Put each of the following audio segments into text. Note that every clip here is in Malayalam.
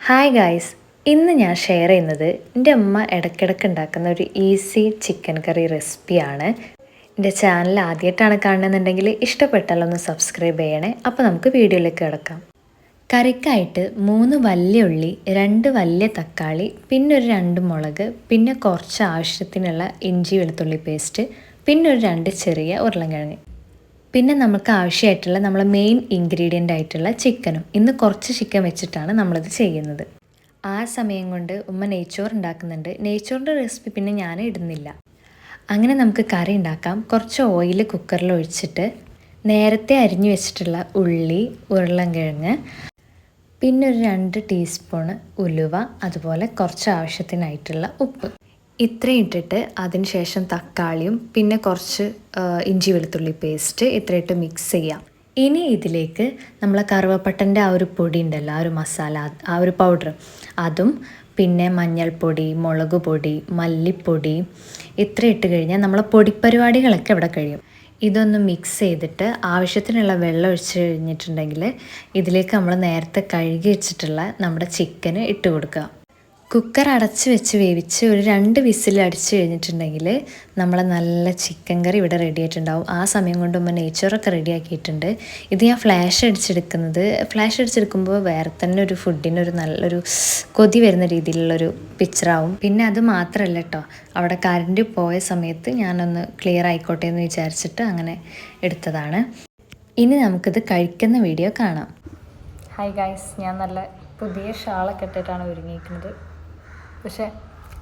ഹായ് ഗായ്സ്, ഇന്ന് ഞാൻ ഷെയർ ചെയ്യുന്നത് എൻ്റെ അമ്മ ഇടയ്ക്കിടയ്ക്ക് ഉണ്ടാക്കുന്ന ഒരു ഈസി ചിക്കൻ കറി റെസിപ്പിയാണ്. എൻ്റെ ചാനൽ ആദ്യമായിട്ടാണ് കാണുന്നുണ്ടെങ്കിൽ ഇഷ്ടപ്പെട്ടാൽ ഒന്ന് സബ്സ്ക്രൈബ് ചെയ്യണേ. അപ്പോൾ നമുക്ക് വീഡിയോയിലേക്ക് കിടക്കാം. കറിക്കായിട്ട് 3 വലിയ ഉള്ളി, 2 വലിയ തക്കാളി, പിന്നെ ഒരു 2 മുളക്, പിന്നെ കുറച്ച് ആവശ്യത്തിനുള്ള ഇഞ്ചി വെളുത്തുള്ളി പേസ്റ്റ്, പിന്നെ ഒരു 2 ചെറിയ ഉരുളൻകിഴങ്ങ്, പിന്നെ നമുക്ക് ആവശ്യമായിട്ടുള്ള നമ്മളെ മെയിൻ ഇൻഗ്രീഡിയൻ്റ് ആയിട്ടുള്ള ചിക്കനും. ഇന്ന് കുറച്ച് ചിക്കൻ വെച്ചിട്ടാണ് നമ്മളിത് ചെയ്യുന്നത്. ആ സമയം കൊണ്ട് ഉമ്മ നെയ്ച്ചോറ് ഉണ്ടാക്കുന്നുണ്ട്. നെയ്ച്ചോറിൻ്റെ റെസിപ്പി പിന്നെ ഞാൻ ഇടുന്നില്ല. അങ്ങനെ നമുക്ക് കറി ഉണ്ടാക്കാം. കുറച്ച് ഓയിൽ കുക്കറിൽ ഒഴിച്ചിട്ട് നേരത്തെ അരിഞ്ഞു വെച്ചിട്ടുള്ള ഉള്ളി, ഉരുളൻകിഴങ്ങ്, പിന്നെ ഒരു 2 ടീസ്പൂണ് ഉലുവ, അതുപോലെ കുറച്ച് ആവശ്യത്തിനായിട്ടുള്ള ഉപ്പ്, ഇത്രയും ഇട്ടിട്ട് അതിന് ശേഷം തക്കാളിയും പിന്നെ കുറച്ച് ഇഞ്ചി വെളുത്തുള്ളി പേസ്റ്റ് ഇത്രയിട്ട് മിക്സ് ചെയ്യാം. ഇനി ഇതിലേക്ക് നമ്മളെ കറുവപ്പട്ടൻ്റെ ആ ഒരു പൊടി ഉണ്ടല്ലോ, ആ ഒരു മസാല, ആ ഒരു പൗഡർ, അതും പിന്നെ മഞ്ഞൾപ്പൊടി, മുളക് പൊടി, മല്ലിപ്പൊടി ഇത്ര ഇട്ട് കഴിഞ്ഞാൽ നമ്മളെ പൊടിപ്പരിപാടികളൊക്കെ ഇവിടെ കഴിയും. ഇതൊന്ന് മിക്സ് ചെയ്തിട്ട് ആവശ്യത്തിനുള്ള വെള്ളം ഒഴിച്ച് കഴിഞ്ഞിട്ടുണ്ടെങ്കിൽ ഇതിലേക്ക് നമ്മൾ നേരത്തെ കഴുകി വെച്ചിട്ടുള്ള നമ്മുടെ ചിക്കന് ഇട്ട് കൊടുക്കുക. കുക്കർ അടച്ച് വെച്ച് വേവിച്ച് ഒരു 2 വിസിൽ അടിച്ച് കഴിഞ്ഞിട്ടുണ്ടെങ്കിൽ നമ്മളെ നല്ല ചിക്കൻ കറി ഇവിടെ റെഡി ആയിട്ടുണ്ടാവും. ആ സമയം കൊണ്ട് നമ്മൾ നെയ്ച്ചോറൊക്കെ റെഡി ആക്കിയിട്ടുണ്ട്. ഇത് ഞാൻ ഫ്ലാഷ് അടിച്ചെടുക്കുമ്പോൾ വേറെ തന്നെ ഒരു ഫുഡിനൊരു നല്ലൊരു കൊതി വരുന്ന രീതിയിലുള്ളൊരു പിക്ചറാവും. പിന്നെ അത് മാത്രമല്ല കേട്ടോ, അവിടെ കറണ്ട് പോയ സമയത്ത് ഞാനൊന്ന് ക്ലിയർ ആയിക്കോട്ടെ എന്ന് വിചാരിച്ചിട്ട് അങ്ങനെ എടുത്തതാണ്. ഇനി നമുക്കിത് കഴിക്കുന്ന വീഡിയോ കാണാം. ഹായ് ഗൈസ്, ഞാൻ നല്ല പുതിയ ഷാളൊക്കെ ഇട്ടിട്ടാണ് ഒരുങ്ങിയിരിക്കുന്നത്. പക്ഷേ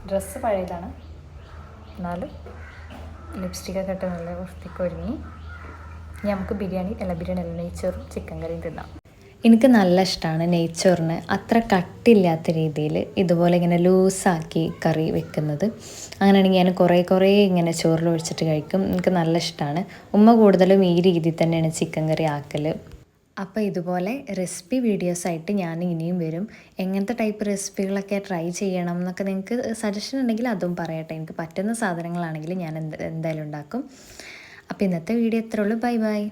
ഡ്രസ്സ് പഴയതാണ്, എന്നാലും ലിപ്സ്റ്റിക്കൊക്കെ ഇട്ട് നല്ല വൃത്തിക്ക് ഒരുങ്ങി. നമുക്ക് ബിരിയാണി അല്ല നെയ്ച്ചോറും ചിക്കൻ കറിയും തിന്നാം. എനിക്ക് നല്ല ഇഷ്ടമാണ് നെയ്ച്ചോറിന് അത്ര കട്ടില്ലാത്ത രീതിയിൽ ഇതുപോലെ ഇങ്ങനെ ലൂസാക്കി കറി വെക്കുന്നത്. അങ്ങനെയാണെങ്കിൽ ഞാൻ കുറേ ഇങ്ങനെ ചോറിൽ ഒഴിച്ചിട്ട് കഴിക്കും. എനിക്ക് നല്ല ഇഷ്ടമാണ്. ഉമ്മ കൂടുതലും ഈ രീതിയിൽ തന്നെയാണ് ചിക്കൻ കറി ആക്കൽ. അപ്പോൾ ഇതുപോലെ റെസിപ്പി വീഡിയോസായിട്ട് ഞാൻ ഇനിയും വരും. എങ്ങനത്തെ ടൈപ്പ് റെസിപ്പികളൊക്കെ ട്രൈ ചെയ്യണം എന്നൊക്കെ നിങ്ങൾക്ക് സജഷൻ ഉണ്ടെങ്കിൽ അതും പറയട്ടെ. എനിക്ക് പറ്റുന്ന സാധനങ്ങളാണെങ്കിൽ ഞാൻ എന്തായാലും ഉണ്ടാക്കും. അപ്പോൾ ഇന്നത്തെ വീഡിയോ ഇത്രേ ഉള്ളൂ. ബൈ.